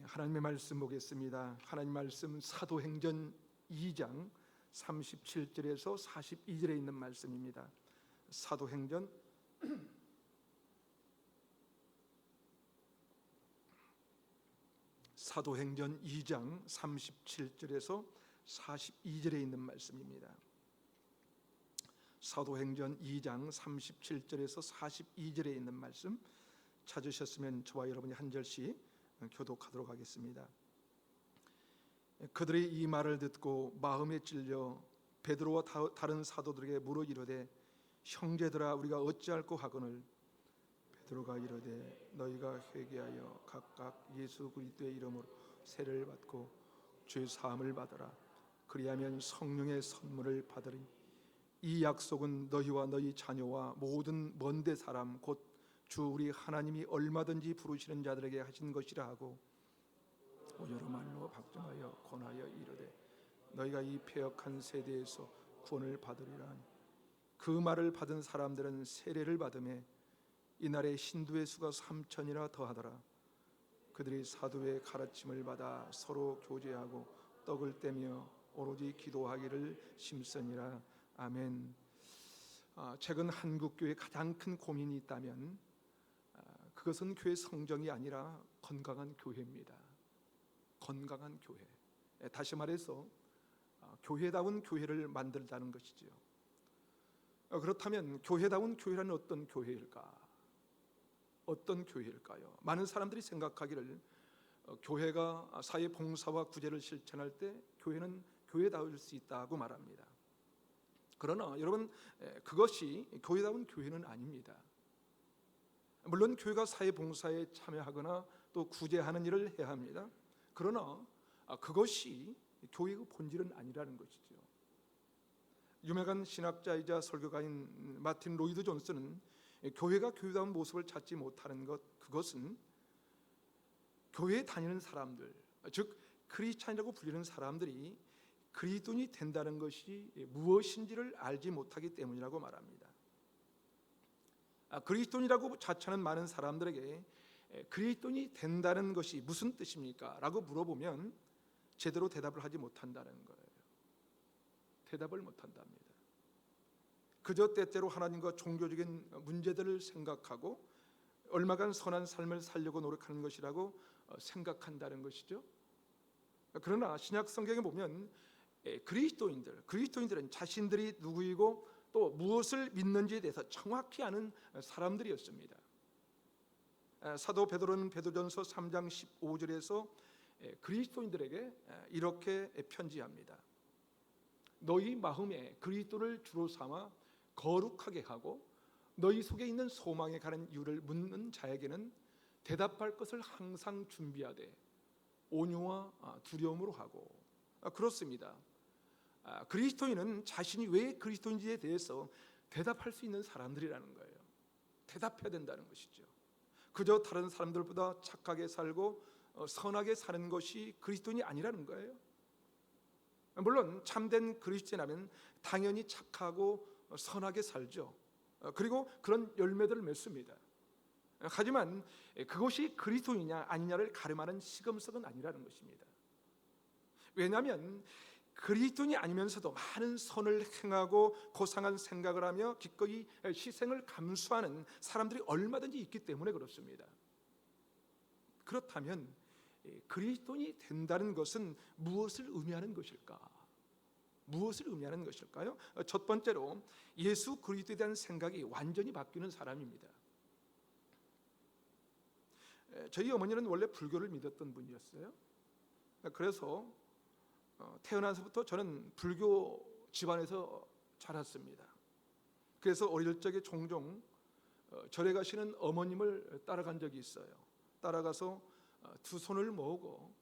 하나님의 말씀 보겠습니다. 하나님 말씀 사도행전 2장 37절에서 42절에 있는 말씀입니다. 사도행전 2장 37절에서 42절에 있는 말씀입니다. 사도행전 2장 37절에서 42절에 있는 말씀 찾으셨으면 저와 여러분이 한 절씩 교독하도록 하겠습니다. 그들이 이 말을 듣고 마음에 찔려 베드로와 다른 사도들에게 물어 이르되 형제들아 우리가 어찌할꼬 하거늘 베드로가 이르되 너희가 회개하여 각각 예수 그리스도의 이름으로 세례를 받고 죄 사함을 받으라. 그리하면 성령의 선물을 받으리니 이 약속은 너희와 너희 자녀와 모든 먼데 사람 곧 주 우리 하나님이 얼마든지 부르시는 자들에게 하신 것이라 하고 여러 말로 박정하여 권하여 이르되 너희가 이 패역한 세대에서 구원을 받으리라 하니 그 말을 받은 사람들은 세례를 받음에 이날에 신도의 수가 3천이나 더하더라. 그들이 사도의 가르침을 받아 서로 교제하고 떡을 떼며 오로지 기도하기를 심쓰니라. 아멘. 최근 한국교회에 가장 큰 고민이 있다면 그것은 교회 성정이 아니라 건강한 교회입니다. 건강한 교회. 다시 말해서 교회다운 교회를 만들자는 것이지요. 그렇다면 교회다운 교회라는 어떤 교회일까? 어떤 교회일까요? 많은 사람들이 생각하기를 교회가 사회 봉사와 구제를 실천할 때 교회는 교회다울 수 있다고 말합니다. 그러나 여러분, 그것이 교회다운 교회는 아닙니다. 물론 교회가 사회 봉사에 참여하거나 또 구제하는 일을 해야 합니다. 그러나 그것이 교회의 본질은 아니라는 것이죠. 유명한 신학자이자 설교가인 마틴 로이드 존슨은 교회가 교회다운 모습을 찾지 못하는 것, 그것은 교회에 다니는 사람들, 즉 크리스찬이라고 불리는 사람들이 그리스도인이 된다는 것이 무엇인지를 알지 못하기 때문이라고 말합니다. 그리스도인이라고 자처하는 많은 사람들에게 그리스도인이 된다는 것이 무슨 뜻입니까? 라고 물어보면 제대로 대답을 하지 못한다는 거예요. 대답을 못한답니다. 그저 때때로 하나님과 종교적인 문제들을 생각하고 얼마간 선한 삶을 살려고 노력하는 것이라고 생각한다는 것이죠. 그러나 신약 성경에 보면 그리스도인들은 자신들이 누구이고 또 무엇을 믿는지에 대해서 정확히 아는 사람들이었습니다. 사도 베드로는 베드로전서 3장 15절에서 그리스도인들에게 이렇게 편지합니다. 너희 마음에 그리스도를 주로 삼아 거룩하게 하고 너희 속에 있는 소망에 관한 이유를 묻는 자에게는 대답할 것을 항상 준비하되 온유와 두려움으로 하고. 그렇습니다. 그리스도인은 자신이 왜 그리스도인지에 대해서 대답할 수 있는 사람들이라는 거예요. 대답해야 된다는 것이죠. 그저 다른 사람들보다 착하게 살고 선하게 사는 것이 그리스도인이 아니라는 거예요. 물론 참된 그리스도인이라면 당연히 착하고 선하게 살죠. 그리고 그런 열매들을 맺습니다. 하지만 그것이 그리스도인이냐 아니냐를 가름하는 시금석은 아니라는 것입니다. 왜냐하면 그리스도인이 아니면서도 많은 선을 행하고 고상한 생각을 하며 기꺼이 희생을 감수하는 사람들이 얼마든지 있기 때문에 그렇습니다. 그렇다면 그리스도인이 된다는 것은 무엇을 의미하는 것일까? 무엇을 의미하는 것일까요? 첫 번째로 예수 그리스도에 대한 생각이 완전히 바뀌는 사람입니다. 저희 어머니는 원래 불교를 믿었던 분이었어요. 그래서 태어나서부터 저는 불교 집안에서 자랐습니다. 그래서 어릴 적에 종종 절에 가시는 어머님을 따라간 적이 있어요. 따라가서 두 손을 모으고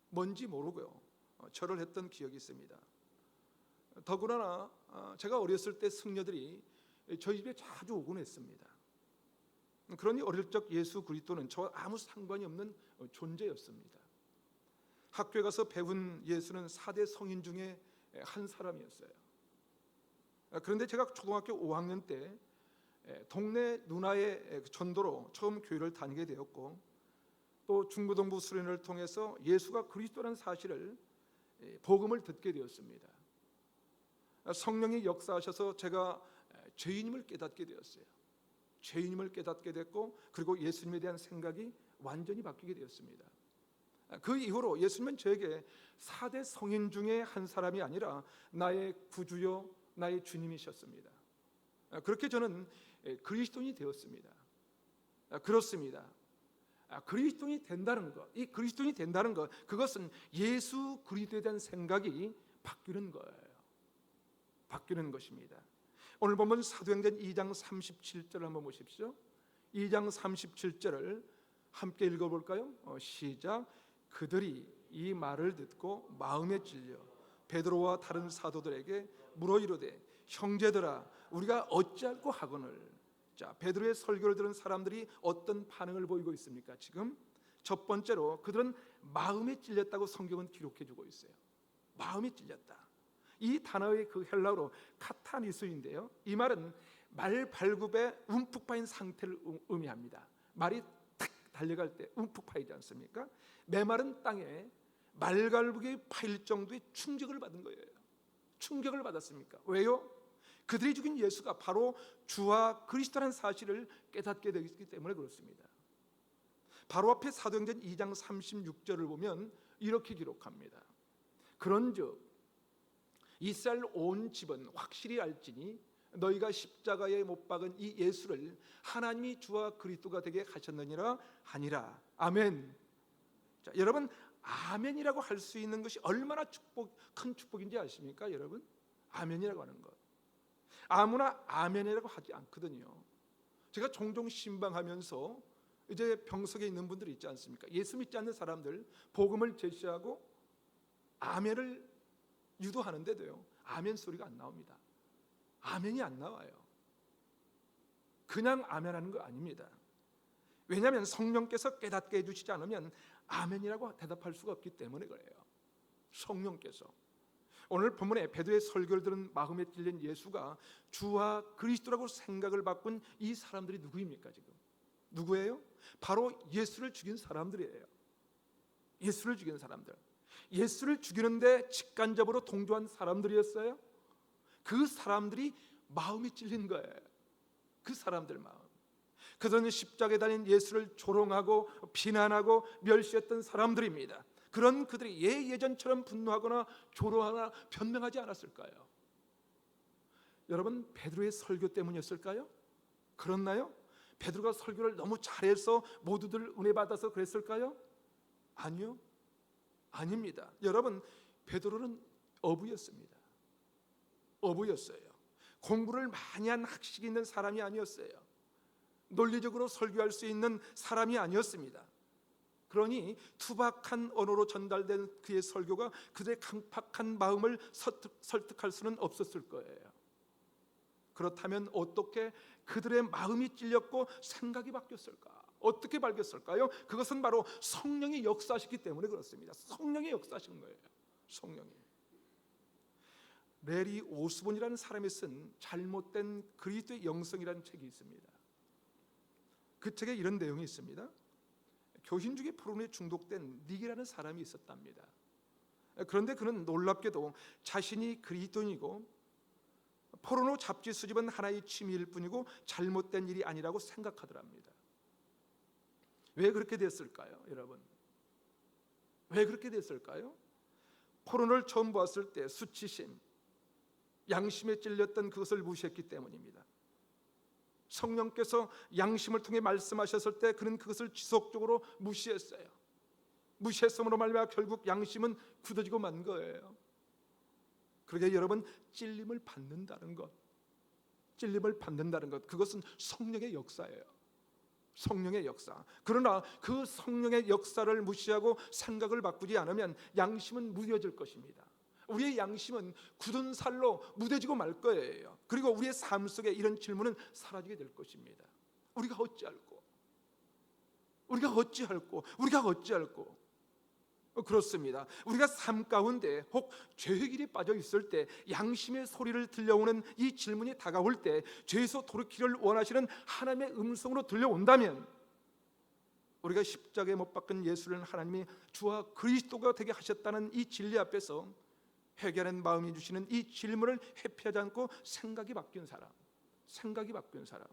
뭔지 모르고요 절을 했던 기억이 있습니다. 더구나 제가 어렸을 때 승려들이 저희 집에 자주 오곤 했습니다. 그러니 어릴 적 예수 그리스도는 저와 아무 상관이 없는 존재였습니다. 학교에 가서 배운 예수는 4대 성인 중에 한 사람이었어요. 그런데 제가 초등학교 5학년 때 동네 누나의 전도로 처음 교회를 다니게 되었고 또 중고등부 수련을 통해서 예수가 그리스도라는 사실을 복음을 듣게 되었습니다. 성령이 역사하셔서 제가 죄인임을 깨닫게 되었어요. 죄인임을 깨닫게 됐고, 그리고 예수님에 대한 생각이 완전히 바뀌게 되었습니다. 그 이후로 예수님은 저에게 4대 성인 중에 한 사람이 아니라 나의 구주요 나의 주님이셨습니다. 그렇게 저는 그리스도인이 되었습니다. 그렇습니다. 그리스도인이 된다는 것, 이 그리스도인이 된다는 것, 그것은 예수 그리스도에 대한 생각이 바뀌는 거예요. 바뀌는 것입니다. 오늘 보면 사도행전 2장 37절을 한번 보십시오. 2장 37절을 함께 읽어볼까요? 시작. 그들이 이 말을 듣고 마음에 찔려 베드로와 다른 사도들에게 물어 이르되 형제들아 우리가 어찌할꼬 하거늘. 자, 베드로의 설교를 들은 사람들이 어떤 반응을 보이고 있습니까? 지금 첫 번째로 그들은 마음에 찔렸다고 성경은 기록해 주고 있어요. 마음에 찔렸다. 이 단어의 그 헬라어로 카타니스인데요, 이 말은 말 발굽에 움푹 파인 상태를 의미합니다. 말이 탁 달려갈 때 움푹 파이지 않습니까? 메마른 땅에 말갈국이 파일 정도의 충격을 받은 거예요. 충격을 받았습니까? 왜요? 그들이 죽인 예수가 바로 주와 그리스도라는 사실을 깨닫게 되었기 때문에 그렇습니다. 바로 앞에 사도행전 2장 36절을 보면 이렇게 기록합니다. 그런즉 이스라엘 온 집은 확실히 알지니 너희가 십자가에 못 박은 이 예수를 하나님이 주와 그리스도가 되게 하셨느니라 하니라. 아멘. 자, 여러분, 아멘이라고 할 수 있는 것이 얼마나 큰 축복인지 아십니까? 여러분, 아멘이라고 하는 것, 아무나 아멘이라고 하지 않거든요. 제가 종종 신방하면서 이제 병석에 있는 분들이 있지 않습니까? 예수 믿지 않는 사람들 복음을 제시하고 아멘을 유도하는데도요, 아멘 소리가 안 나옵니다. 아멘이 안 나와요. 그냥 아멘하는 거 아닙니다. 왜냐하면 성령께서 깨닫게 해주시지 않으면 아멘이라고 대답할 수가 없기 때문에 그래요. 성령께서. 오늘 본문에 베드로의 설교를 들은 마음에 찔린 예수가 주와 그리스도라고 생각을 바꾼 이 사람들이 누구입니까? 지금 누구예요? 바로 예수를 죽인 사람들이에요. 예수를 죽인 사람들, 예수를 죽이는데 직간접으로 동조한 사람들이었어요. 그 사람들이 마음이 찔린 거예요. 그 사람들 마음. 그들은 십자가에 달린 예수를 조롱하고 비난하고 멸시했던 사람들입니다. 그런 그들이 예전처럼 분노하거나 조롱하거나 변명하지 않았을까요? 여러분, 베드로의 설교 때문이었을까요? 그렇나요? 베드로가 설교를 너무 잘해서 모두들 은혜 받아서 그랬을까요? 아니요, 아닙니다. 여러분, 베드로는 어부였습니다. 어부였어요. 공부를 많이 한 학식이 있는 사람이 아니었어요. 논리적으로 설교할 수 있는 사람이 아니었습니다. 그러니 투박한 언어로 전달된 그의 설교가 그들의 강팍한 마음을 설득할 수는 없었을 거예요. 그렇다면 어떻게 그들의 마음이 찔렸고 생각이 바뀌었을까? 어떻게 바뀌었을까요? 그것은 바로 성령이 역사하시기 때문에 그렇습니다. 성령이 역사하신 거예요. 성령이. 레리 오스본이라는 사람이 쓴 잘못된 그리스도의 영성이라는 책이 있습니다. 그 책에 이런 내용이 있습니다. 교신 중에 포르노에 중독된 닉이라는 사람이 있었답니다. 그런데 그는 놀랍게도 자신이 그리스도인이고 포르노 잡지 수집은 하나의 취미일 뿐이고 잘못된 일이 아니라고 생각하더랍니다. 왜 그렇게 됐을까요, 여러분? 왜 그렇게 됐을까요? 포르노를 처음 보았을 때 수치심, 양심에 찔렸던 그것을 무시했기 때문입니다. 성령께서 양심을 통해 말씀하셨을 때 그는 그것을 지속적으로 무시했어요. 무시했음으로 말미암아 결국 양심은 굳어지고 만 거예요. 그러게 여러분, 찔림을 받는다는 것, 찔림을 받는다는 것, 그것은 성령의 역사예요. 성령의 역사. 그러나 그 성령의 역사를 무시하고 생각을 바꾸지 않으면 양심은 무뎌질 것입니다. 우리의 양심은 굳은 살로 무뎌지고 말 거예요. 그리고 우리의 삶 속에 이런 질문은 사라지게 될 것입니다. 우리가 어찌할꼬? 우리가 어찌할꼬? 우리가 어찌할꼬? 그렇습니다. 우리가 삶 가운데 혹 죄의 길에 빠져 있을 때 양심의 소리를 들려오는 이 질문이 다가올 때 죄에서 돌이키기를 원하시는 하나님의 음성으로 들려온다면 우리가 십자가에 못 박힌 예수를 하나님이 주와 그리스도가 되게 하셨다는 이 진리 앞에서 회개하는 마음이 주시는 이 질문을 회피하지 않고 생각이 바뀐 사람,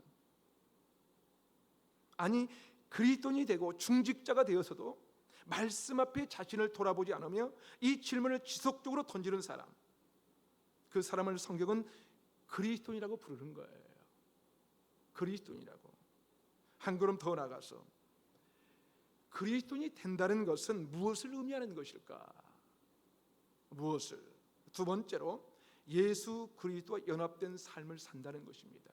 아니 그리스도인이 되고 중직자가 되어서도 말씀 앞에 자신을 돌아보지 않으며 이 질문을 지속적으로 던지는 사람, 그 사람을 성경은 그리스도인이라고 부르는 거예요. 그리스도인이라고. 한 걸음 더 나가서 그리스도인이 된다는 것은 무엇을 의미하는 것일까? 무엇을? 두 번째로 예수 그리스도와 연합된 삶을 산다는 것입니다.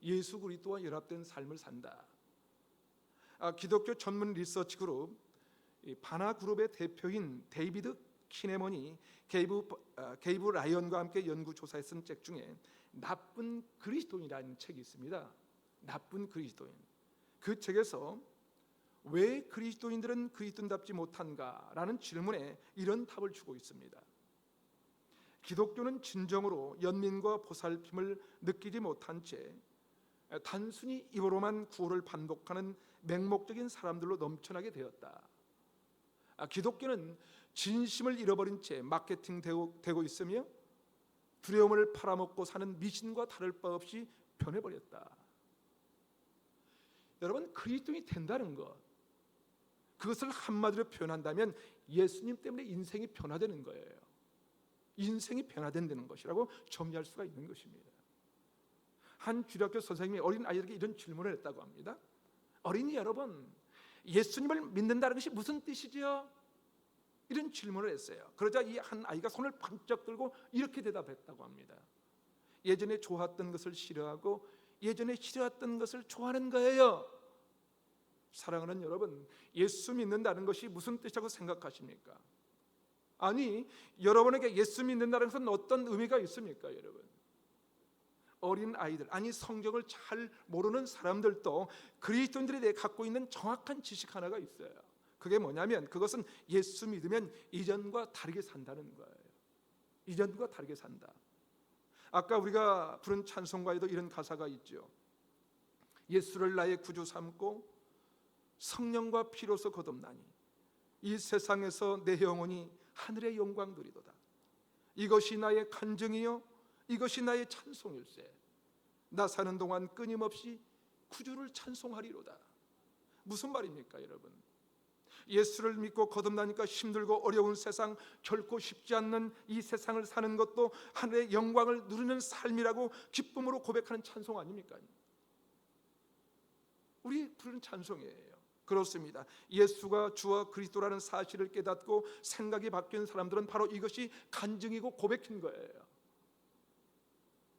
예수 그리스도와 연합된 삶을 산다. 기독교 전문 리서치 그룹 바나 그룹의 대표인 데이비드 키네먼이 게이브 라이언과 함께 연구 조사에 쓴 책 중에 나쁜 그리스도인이라는 책이 있습니다. 나쁜 그리스도인. 그 책에서 왜 그리스도인들은 그리스도인답지 못한가라는 질문에 이런 답을 주고 있습니다. 기독교는 진정으로 연민과 보살핌을 느끼지 못한 채 단순히 입으로만 구호를 반복하는 맹목적인 사람들로 넘쳐나게 되었다. 기독교는 진심을 잃어버린 채 마케팅되고 있으며 두려움을 팔아먹고 사는 미신과 다를 바 없이 변해버렸다. 여러분, 그리스도인이 된다는 것, 그것을 한마디로 표현한다면 예수님 때문에 인생이 변화되는 거예요. 인생이 변화된다는 것이라고 정리할 수가 있는 것입니다. 한 주일학교 선생님이 어린 아이들에게 이런 질문을 했다고 합니다. 어린이 여러분, 예수님을 믿는다는 것이 무슨 뜻이죠? 이런 질문을 했어요. 그러자 이 한 아이가 손을 번쩍 들고 이렇게 대답했다고 합니다. 예전에 좋았던 것을 싫어하고 예전에 싫어했던 것을 좋아하는 거예요. 사랑하는 여러분, 예수 믿는다는 것이 무슨 뜻이라고 생각하십니까? 아니, 여러분에게 예수 믿는다는 것은 어떤 의미가 있습니까, 여러분? 어린 아이들, 아니 성경을 잘 모르는 사람들도 그리스도인들에 대해 갖고 있는 정확한 지식 하나가 있어요. 그게 뭐냐면 그것은 예수 믿으면 이전과 다르게 산다는 거예요. 이전과 다르게 산다. 아까 우리가 부른 찬송가에도 이런 가사가 있죠. 예수를 나의 구주 삼고 성령과 피로서 거듭나니 이 세상에서 내 영혼이 하늘의 영광 누리도다. 이것이 나의 간증이요 이것이 나의 찬송일세. 나 사는 동안 끊임없이 구주를 찬송하리로다. 무슨 말입니까, 여러분? 예수를 믿고 거듭나니까 힘들고 어려운 세상, 결코 쉽지 않는 이 세상을 사는 것도 하늘의 영광을 누리는 삶이라고 기쁨으로 고백하는 찬송 아닙니까? 우리 부르는 찬송이에요. 그렇습니다. 예수가 주와 그리스도라는 사실을 깨닫고 생각이 바뀐 사람들은 바로 이것이 간증이고 고백인 거예요.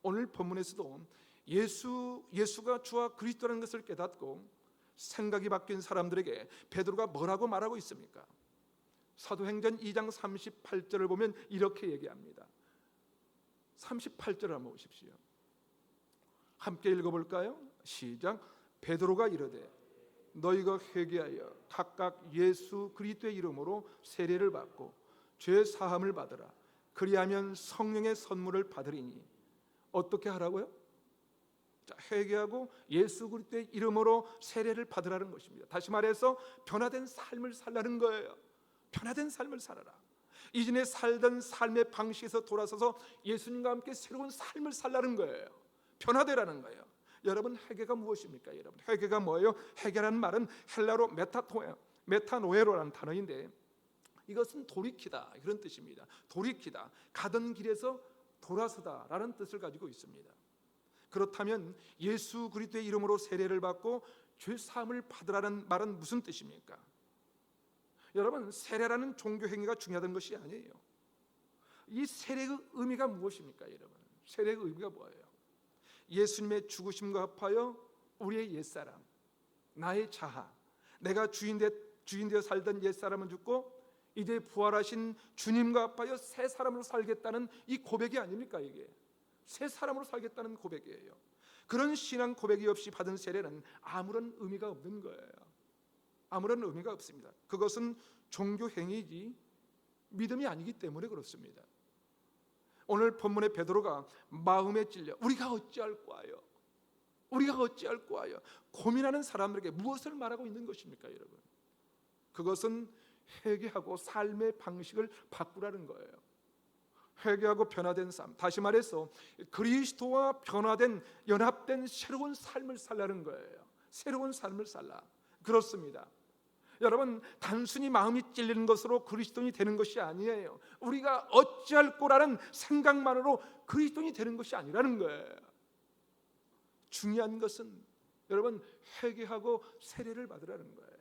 오늘 본문에서도 예수가 주와 그리스도라는 것을 깨닫고 생각이 바뀐 사람들에게 베드로가 뭐라고 말하고 있습니까? 사도행전 2장 38절을 보면 이렇게 얘기합니다. 38절을 한번 보십시오. 함께 읽어볼까요? 시작. 베드로가 이르되 너희가 회개하여 각각 예수 그리스도의 이름으로 세례를 받고 죄 사함을 받으라. 그리하면 성령의 선물을 받으리니. 어떻게 하라고요? 자, 회개하고 예수 그리스도의 이름으로 세례를 받으라는 것입니다. 다시 말해서 변화된 삶을 살라는 거예요. 변화된 삶을 살아라. 이전에 살던 삶의 방식에서 돌아서서 예수님과 함께 새로운 삶을 살라는 거예요. 변화되라는 거예요. 여러분, 회개가 무엇입니까? 여러분, 회개가 뭐예요? 회개라는 말은 헬라로 메타노에로라는 단어인데 이것은 돌이키다 이런 뜻입니다. 돌이키다, 가던 길에서 돌아서다라는 뜻을 가지고 있습니다. 그렇다면 예수 그리스도의 이름으로 세례를 받고 죄 사함을 받으라는 말은 무슨 뜻입니까? 여러분, 세례라는 종교 행위가 중요하던 것이 아니에요. 이 세례의 의미가 무엇입니까, 여러분? 세례의 의미가 뭐예요? 예수님의 죽으심과 합하여 우리의 옛사람, 나의 자아, 내가 주인되어 살던 옛사람은 죽고 이제 부활하신 주님과 합하여 새 사람으로 살겠다는 이 고백이 아닙니까? 이게 새 사람으로 살겠다는 고백이에요. 그런 신앙 고백이 없이 받은 세례는 아무런 의미가 없는 거예요. 아무런 의미가 없습니다. 그것은 종교 행위이지 믿음이 아니기 때문에 그렇습니다. 오늘 본문의 베드로가 마음에 찔려 우리가 어찌할 까요? 우리가 어찌할꼬 하여 고민하는 사람들에게 무엇을 말하고 있는 것입니까, 여러분? 그것은 회개하고 삶의 방식을 바꾸라는 거예요. 회개하고 변화된 삶, 다시 말해서 그리스도와 변화된 연합된 새로운 삶을 살라는 거예요. 새로운 삶을 살라. 그렇습니다. 여러분, 단순히 마음이 찔리는 것으로 그리스도인이 되는 것이 아니에요. 우리가 어찌할 거라는 생각만으로 그리스도인이 되는 것이 아니라는 거예요. 중요한 것은 여러분, 회개하고 세례를 받으라는 거예요.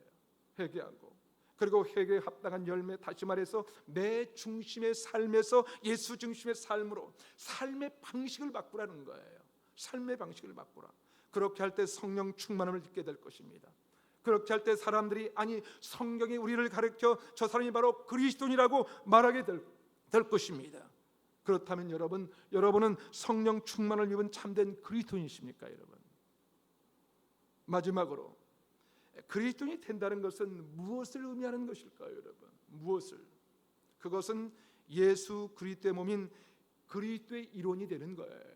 회개하고, 그리고 회개에 합당한 열매, 다시 말해서 내 중심의 삶에서 예수 중심의 삶으로 삶의 방식을 바꾸라는 거예요. 삶의 방식을 바꾸라. 그렇게 할 때 성령 충만함을 얻게 될 것입니다. 그렇게 할 때 사람들이 아니, 성경이 우리를 가르쳐 저 사람이 바로 그리스도인이라고 말하게 될 것입니다. 그렇다면 여러분은 성령 충만을 입은 참된 그리스도인이십니까, 여러분? 마지막으로, 그리스도인이 된다는 것은 무엇을 의미하는 것일까요, 여러분? 무엇을? 그것은 예수 그리스도의 몸인 그리스도의 일원이 되는 거예요.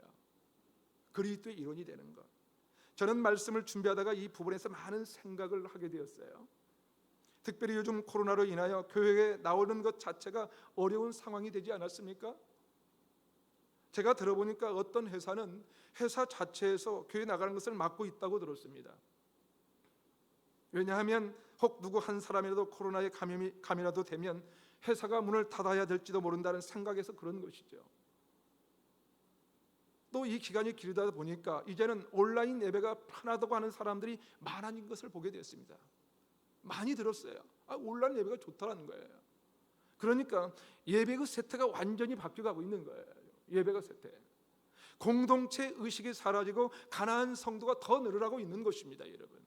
그리스도의 일원이 되는 것. 저는 말씀을 준비하다가 이 부분에서 많은 생각을 하게 되었어요. 특별히 요즘 코로나로 인하여 교회에 나오는 것 자체가 어려운 상황이 되지 않았습니까? 제가 들어보니까 어떤 회사는 회사 자체에서 교회 나가는 것을 막고 있다고 들었습니다. 왜냐하면 혹 누구 한 사람이라도 코로나에 감염이라도 되면 회사가 문을 닫아야 될지도 모른다는 생각에서 그런 것이죠. 또 이 기간이 길다 보니까 이제는 온라인 예배가 편하다고 하는 사람들이 많아진 것을 보게 됐습니다. 많이 들었어요. 온라인 예배가 좋다는 거예요. 그러니까 예배의 세태가 완전히 바뀌어가고 있는 거예요. 예배가 세태. 공동체 의식이 사라지고 가난한 성도가 더 늘어나고 있는 것입니다, 여러분.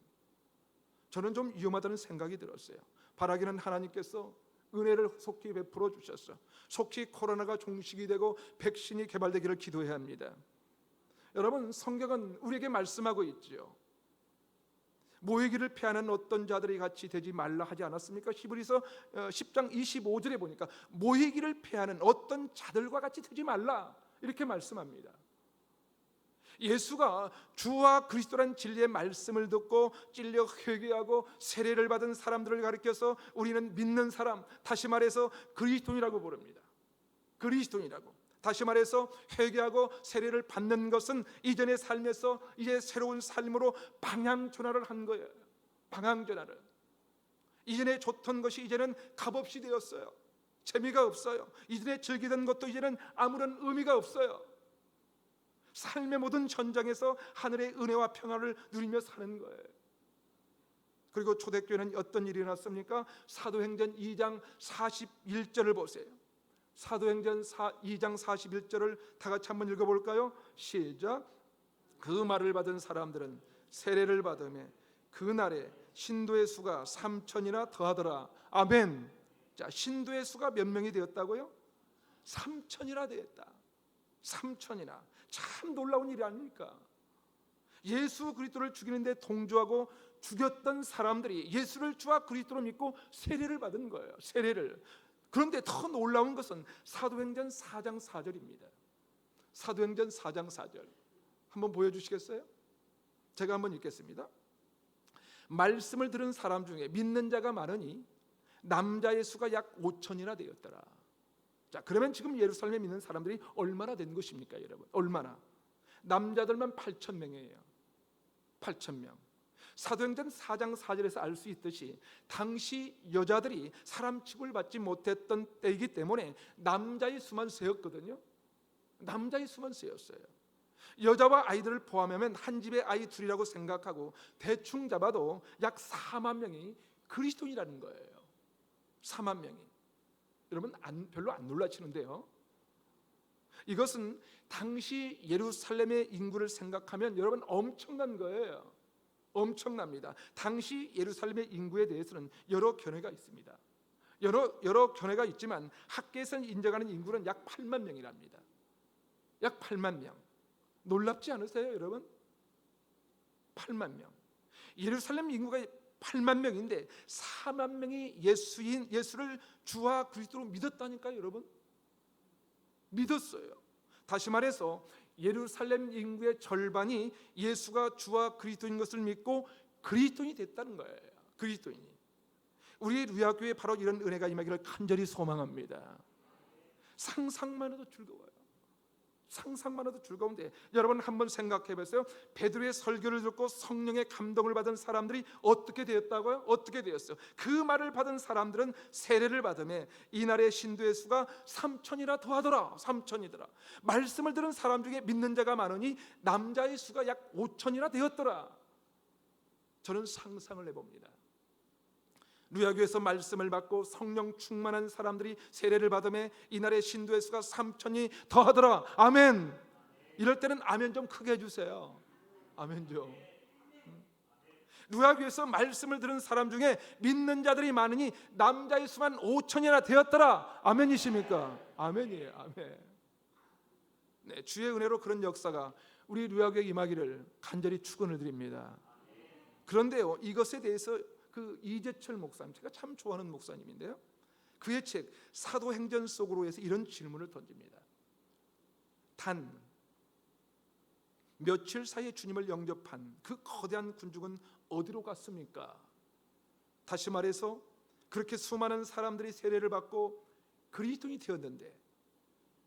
저는 좀 위험하다는 생각이 들었어요. 바라기는 하나님께서 은혜를 속히 베풀어 주셨어. 속히 코로나가 종식이 되고 백신이 개발되기를 기도해야 합니다. 여러분, 성경은 우리에게 말씀하고 있죠. 모이기를 피하는 어떤 자들이 같이 되지 말라 하지 않았습니까? 히브리서 10장 25절에 보니까 모이기를 피하는 어떤 자들과 같이 되지 말라, 이렇게 말씀합니다. 예수가 주와 그리스도란 진리의 말씀을 듣고 찔려 회개하고 세례를 받은 사람들을 가리켜서 우리는 믿는 사람, 다시 말해서 그리스도인이라고 부릅니다. 그리스도인이라고. 다시 말해서 회개하고 세례를 받는 것은 이전의 삶에서 이제 새로운 삶으로 방향 전환을 한 거예요. 방향 전환을. 이전에 좋던 것이 이제는 값없이 되었어요. 재미가 없어요. 이전에 즐기던 것도 이제는 아무런 의미가 없어요. 삶의 모든 전장에서 하늘의 은혜와 평화를 누리며 사는 거예요. 그리고 초대교회는 어떤 일이 일어났습니까? 사도행전 2장 41절을 보세요. 사도행전 2장 41절을 다 같이 한번 읽어볼까요? 시작. 그 말을 받은 사람들은 세례를 받으며 그날에 신도의 수가 3,000이나 더하더라. 아멘. 자, 신도의 수가 몇 명이 되었다고요? 3,000이나 되었다. 3,000이나. 참 놀라운 일이 아닙니까? 예수 그리스도를 죽이는데 동조하고 죽였던 사람들이 예수를 주와 그리스도로 믿고 세례를 받은 거예요. 세례를. 그런데 더 놀라운 것은 사도행전 4장 4절입니다. 사도행전 4장 4절 한번 보여주시겠어요? 제가 한번 읽겠습니다. 말씀을 들은 사람 중에 믿는 자가 많으니 남자의 수가 약 5,000이나 되었더라. 자, 그러면 지금 예루살렘에 믿는 사람들이 얼마나 된 것입니까, 여러분? 얼마나? 남자들만 8,000명이에요. 8,000명. 사도행전 4장 4절에서 알 수 있듯이 당시 여자들이 사람 취급을 받지 못했던 때이기 때문에 남자의 수만 세었거든요. 남자의 수만 세었어요. 여자와 아이들을 포함하면 한 집에 아이 둘이라고 생각하고 대충 잡아도 약 4만 명이 그리스도인이라는 거예요. 4만 명이. 여러분 별로 안 놀라시는데요. 이것은 당시 예루살렘의 인구를 생각하면 여러분 엄청난 거예요. 엄청납니다. 당시 예루살렘의 인구에 대해서는 여러 견해가 있습니다. 여러 견해가 있지만 학계에서 인정하는 인구는 약 8만 명이랍니다. 약 8만 명. 놀랍지 않으세요, 여러분? 8만 명. 예루살렘 인구가 8만 명인데 4만 명이 예수를 주와 그리스도로 믿었다니까요, 여러분. 믿었어요. 다시 말해서 예루살렘 인구의 절반이 예수가 주와 그리스도인 것을 믿고 그리스도인이 됐다는 거예요. 그리스도인이. 우리 루야교회에 바로 이런 은혜가 임하기를 간절히 소망합니다. 상상만 해도 즐거워요. 상상만 해도 즐거운데 여러분 한번 생각해 보세요. 베드로의 설교를 듣고 성령의 감동을 받은 사람들이 어떻게 되었다고요? 어떻게 되었어요? 그 말을 받은 사람들은 세례를 받음에 이날의 신도의 수가 3,000이나 더하더라. 3,000이더라. 말씀을 들은 사람 중에 믿는 자가 많으니 남자의 수가 약 5,000이나 되었더라. 저는 상상을 해봅니다. 루야교에서 말씀을 받고 성령 충만한 사람들이 세례를 받음에 이날의 신도의 수가 3,000이 더하더라. 아멘. 이럴 때는 아멘 좀 크게 해주세요. 아멘 좀. 루야교에서 말씀을 들은 사람 중에 믿는 자들이 많으니 남자의 수만 5,000이나 되었더라. 아멘이십니까? 아멘이에요. 아멘. 네, 주의 은혜로 그런 역사가 우리 루야교에 임하기를 간절히 축원을 드립니다. 그런데요, 이것에 대해서 그 이재철 목사님, 제가 참 좋아하는 목사님인데요, 그의 책 사도행전 속으로 해서 이런 질문을 던집니다. 단 며칠 사이에 주님을 영접한 그 거대한 군중은 어디로 갔습니까? 다시 말해서 그렇게 수많은 사람들이 세례를 받고 그리스도인이 되었는데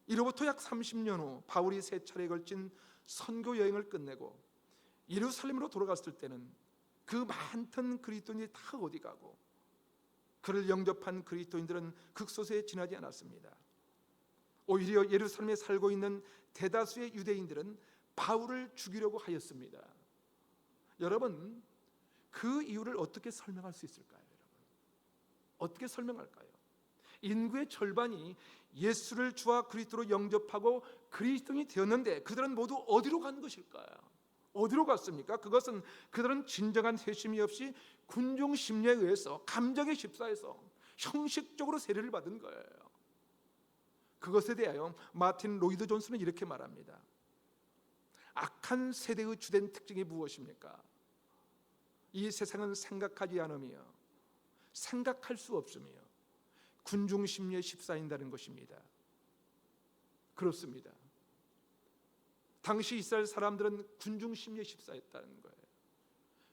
이로부터 약 30년 후 바울이 세 차례에 걸친 선교 여행을 끝내고 예루살렘으로 돌아갔을 때는 그 많던 그리스도인이 다 어디 가고 그를 영접한 그리스도인들은 극소수에 지나지 않았습니다. 오히려 예루살렘에 살고 있는 대다수의 유대인들은 바울을 죽이려고 하였습니다. 여러분, 그 이유를 어떻게 설명할 수 있을까요? 여러분, 어떻게 설명할까요? 인구의 절반이 예수를 주와 그리스도로 영접하고 그리스도인이 되었는데 그들은 모두 어디로 간 것일까요? 어디로 갔습니까? 그것은 그들은 진정한 회심이 없이 군중 심리에 의해서 감정에 휩싸여서 형식적으로 세례를 받은 거예요. 그것에 대하여 마틴 로이드 존슨은 이렇게 말합니다. 악한 세대의 주된 특징이 무엇입니까? 이 세상은 생각하지 않으며 생각할 수 없으며 군중 심리에 휩싸인다는 것입니다. 그렇습니다. 당시 이스라엘 사람들은 군중 심리에 휩싸였다는 거예요.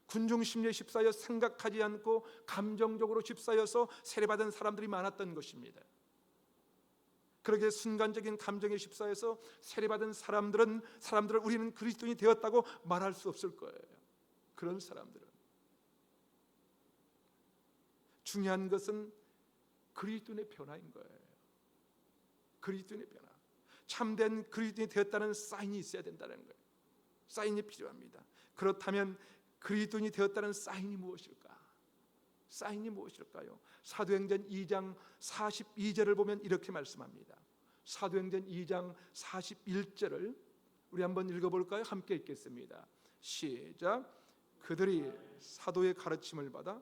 군중 심리에 휩싸여 생각하지 않고 감정적으로 휩싸여서 세례받은 사람들이 많았던 것입니다. 그러게 순간적인 감정에 휩싸여서 세례받은 사람들을 우리는 그리스도인이 되었다고 말할 수 없을 거예요. 그런 사람들은. 중요한 것은 그리스도인의 변화인 거예요. 그리스도인의 변화. 참된 그리스도인이 되었다는 사인이 있어야 된다는 거예요. 사인이 필요합니다. 그렇다면 그리스도인이 되었다는 사인이 무엇일까? 사인이 무엇일까요? 사도행전 2장 42절을 보면 이렇게 말씀합니다. 사도행전 2장 41절을 우리 한번 읽어볼까요? 함께 읽겠습니다. 시작. 그들이 사도의 가르침을 받아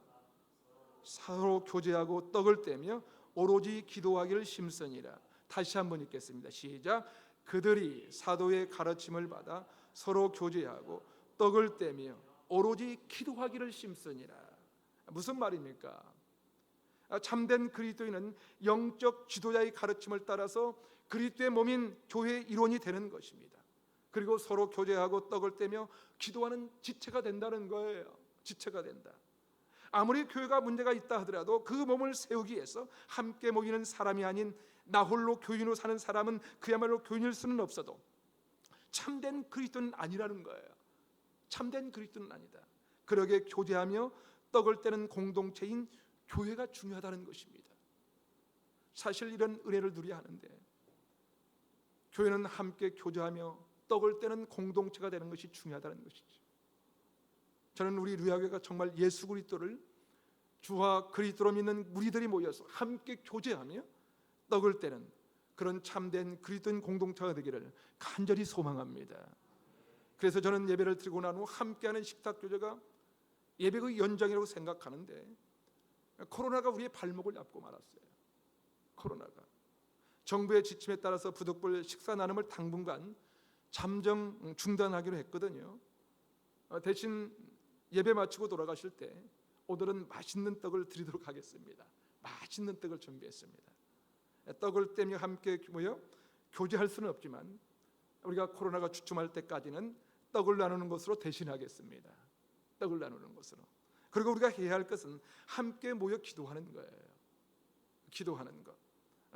서로 교제하고 떡을 떼며 오로지 기도하기를 힘쓰니라. 다시 한번 읽겠습니다. 시작. 그들이 사도의 가르침을 받아 서로 교제하고 떡을 떼며 오로지 기도하기를 힘쓰니라. 무슨 말입니까? 참된 그리스도인은 영적 지도자의 가르침을 따라서 그리스도의 몸인 교회의 일원이 되는 것입니다. 그리고 서로 교제하고 떡을 떼며 기도하는 지체가 된다는 거예요. 지체가 된다. 아무리 교회가 문제가 있다 하더라도 그 몸을 세우기 위해서 함께 모이는 사람이 아닌 나 홀로 교인으로 사는 사람은 그야말로 교인일 수는 없어도 참된 그리스도는 아니라는 거예요. 참된 그리스도는 아니다. 그러게 교제하며 떡을 떼는 공동체인 교회가 중요하다는 것입니다. 사실 이런 은혜를 누려야 하는데 교회는 함께 교제하며 떡을 떼는 공동체가 되는 것이 중요하다는 것이죠. 저는 우리 루야교회가 정말 예수 그리스도를 주와 그리스도로 믿는 무리들이 모여서 함께 교제하며 떡을 떼는 그런 참된 그리스도인 공동체가 되기를 간절히 소망합니다. 그래서 저는 예배를 드리고 난 후 함께하는 식탁 교제가 예배의 연장이라고 생각하는데 코로나가 우리의 발목을 잡고 말았어요. 코로나가 정부의 지침에 따라서 부득불 식사 나눔을 당분간 잠정 중단하기로 했거든요. 대신 예배 마치고 돌아가실 때 오늘은 맛있는 떡을 드리도록 하겠습니다. 맛있는 떡을 준비했습니다. 떡을 떼며 함께 모여 교제할 수는 없지만 우리가 코로나가 주춤할 때까지는 떡을 나누는 것으로 대신하겠습니다. 떡을 나누는 것으로. 그리고 우리가 해야 할 것은 함께 모여 기도하는 거예요. 기도하는 것.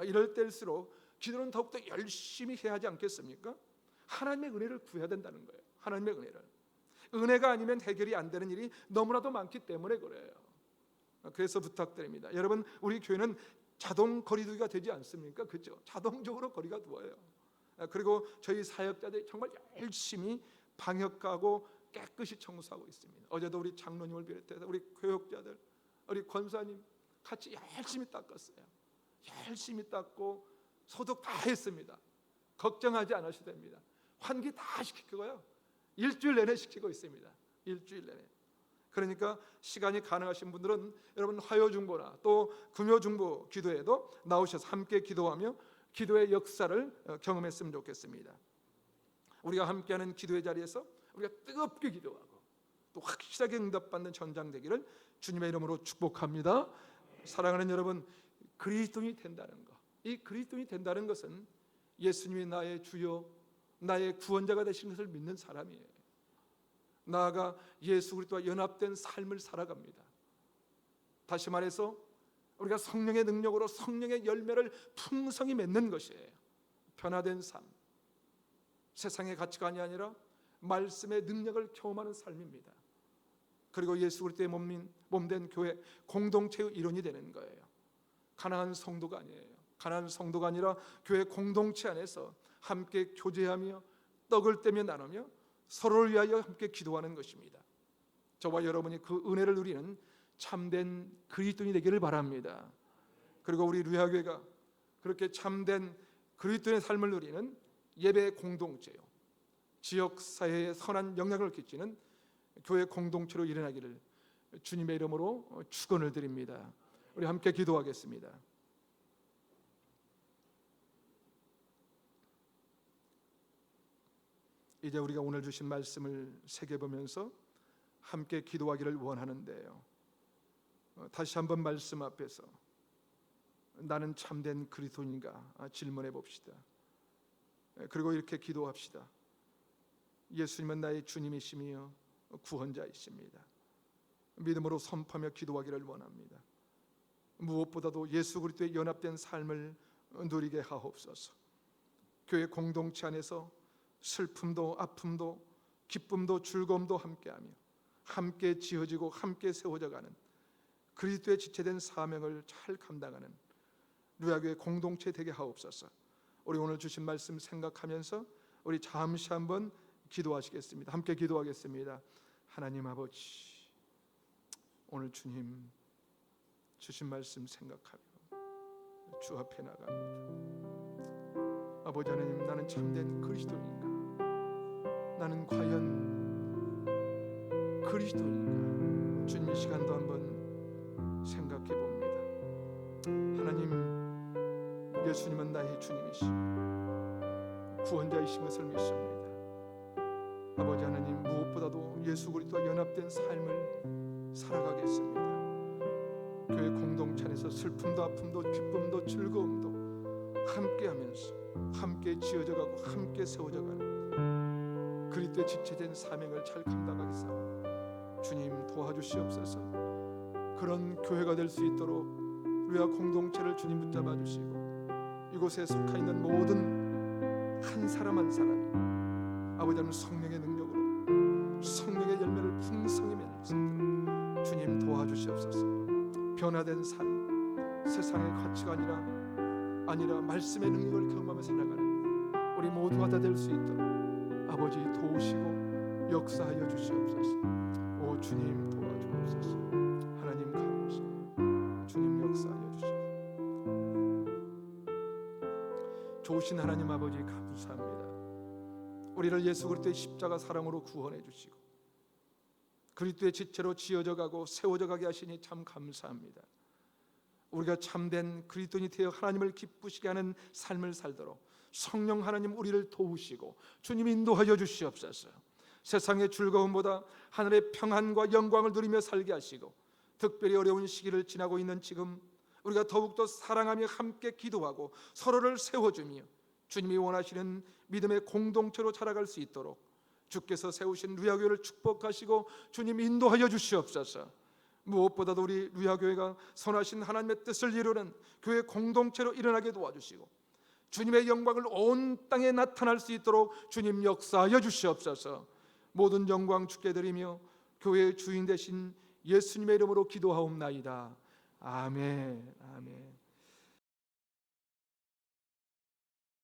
이럴 때일수록 기도는 더욱더 열심히 해야 하지 않겠습니까? 하나님의 은혜를 구해야 된다는 거예요. 하나님의 은혜를. 은혜가 아니면 해결이 안 되는 일이 너무나도 많기 때문에 그래요. 그래서 부탁드립니다. 여러분, 우리 교회는 자동 거리두기가 되지 않습니까? 그렇죠? 자동적으로 거리가 두어요. 그리고 저희 사역자들이 정말 열심히 방역하고 깨끗이 청소하고 있습니다. 어제도 우리 장로님을 비롯해서 우리 교역자들, 우리 권사님 같이 열심히 닦았어요. 열심히 닦고 소독 다 했습니다. 걱정하지 않으셔도 됩니다. 환기 다 시키고요. 일주일 내내 시키고 있습니다. 일주일 내내. 그러니까 시간이 가능하신 분들은 여러분 화요중보나 또 금요중보 기도에도 나오셔서 함께 기도하며 기도의 역사를 경험했으면 좋겠습니다. 우리가 함께하는 기도의 자리에서 우리가 뜨겁게 기도하고 또 확실하게 응답받는 전장되기를 주님의 이름으로 축복합니다. 사랑하는 여러분, 그리스도인이 된다는 것, 이 그리스도인이 된다는 것은 예수님이 나의 주요, 나의 구원자가 되신 것을 믿는 사람이에요. 나아가 예수 그리스도와 연합된 삶을 살아갑니다. 다시 말해서 우리가 성령의 능력으로 성령의 열매를 풍성히 맺는 것이에요. 변화된 삶, 세상의 가치관이 아니라 말씀의 능력을 경험하는 삶입니다. 그리고 예수 그리스도의 몸된 교회 공동체의 일원이 되는 거예요. 가난한 성도가 아니에요. 가난한 성도가 아니라 교회 공동체 안에서 함께 교제하며 떡을 떼며 나누며 서로를 위하여 함께 기도하는 것입니다. 저와 여러분이 그 은혜를 누리는 참된 그리스도인이 되기를 바랍니다. 그리고 우리 류야교회가 그렇게 참된 그리스도인의 삶을 누리는 예배 공동체요, 지역 사회에 선한 영향을 끼치는 교회 공동체로 일어나기를 주님의 이름으로 축원을 드립니다. 우리 함께 기도하겠습니다. 이제 우리가 오늘 주신 말씀을 새겨보면서 함께 기도하기를 원하는데요, 다시 한번 말씀 앞에서 나는 참된 그리스도인가 질문해 봅시다. 그리고 이렇게 기도합시다. 예수님은 나의 주님이시며 구원자이십니다. 믿음으로 선포하며 기도하기를 원합니다. 무엇보다도 예수 그리스도의 연합된 삶을 누리게 하옵소서. 교회 공동체 안에서 슬픔도 아픔도 기쁨도 즐거움도 함께하며 함께 지어지고 함께 세워져가는 그리스도의 지체된 사명을 잘 감당하는 류야교회 공동체 되게 하옵소서. 우리 오늘 주신 말씀 생각하면서 우리 잠시 한번 기도하시겠습니다. 함께 기도하겠습니다. 하나님 아버지, 오늘 주님 주신 말씀 생각하며 주 앞에 나갑니다. 아버지 하나님, 나는 참된 그리스도인가? 나는 과연 그리스도인가? 주님, 이 시간도 한번 생각해 봅니다. 하나님, 예수님은 나의 주님이시고 구원자이신 것을 믿습니다. 아버지 하나님, 무엇보다도 예수 그리스도와 연합된 삶을 살아가겠습니다. 교회 공동체 안에서 슬픔도 아픔도 기쁨도 즐거움도 함께하면서 함께 지어져가고 함께 세워져가는 그리스도의 지체된 사명을 잘 감당하겠사오니 주님 도와주시옵소서. 그런 교회가 될 수 있도록 우리와 공동체를 주님 붙잡아 주시고 이곳에 속해 있는 모든 한 사람 한 사람이 아버지 하나님 성령의 능력으로 성령의 열매를 풍성히 맺을 수 있도록 주님 도와주시옵소서. 변화된 삶, 세상의 가치가 아니라 말씀의 능력을 경험하며 살아가는 우리 모두가 다 될 수 있도록 아버지 도우시고 역사하여 주시옵소서. 오 주님 도와주옵소서. 하나님 감사합니다. 주님 역사하여 주시옵소서. 좋으신 하나님 아버지 감사합니다. 우리를 예수 그리스도의 십자가 사랑으로 구원해 주시고 그리스도의 지체로 지어져 가고 세워져 가게 하시니 참 감사합니다. 우리가 참된 그리스도인이 되어 하나님을 기쁘시게 하는 삶을 살도록 성령 하나님 우리를 도우시고 주님 인도하여 주시옵소서. 세상의 즐거움보다 하늘의 평안과 영광을 누리며 살게 하시고 특별히 어려운 시기를 지나고 있는 지금 우리가 더욱더 사랑하며 함께 기도하고 서로를 세워주며 주님이 원하시는 믿음의 공동체로 자라갈 수 있도록 주께서 세우신 루야교회를 축복하시고 주님 인도하여 주시옵소서. 무엇보다도 우리 루야교회가 선하신 하나님의 뜻을 이루는 교회 공동체로 일어나게 도와주시고 주님의 영광을 온 땅에 나타날 수 있도록 주님 역사하여 주시옵소서. 모든 영광 주께 드리며 교회의 주인 되신 예수님의 이름으로 기도하옵나이다. 아멘. 아멘.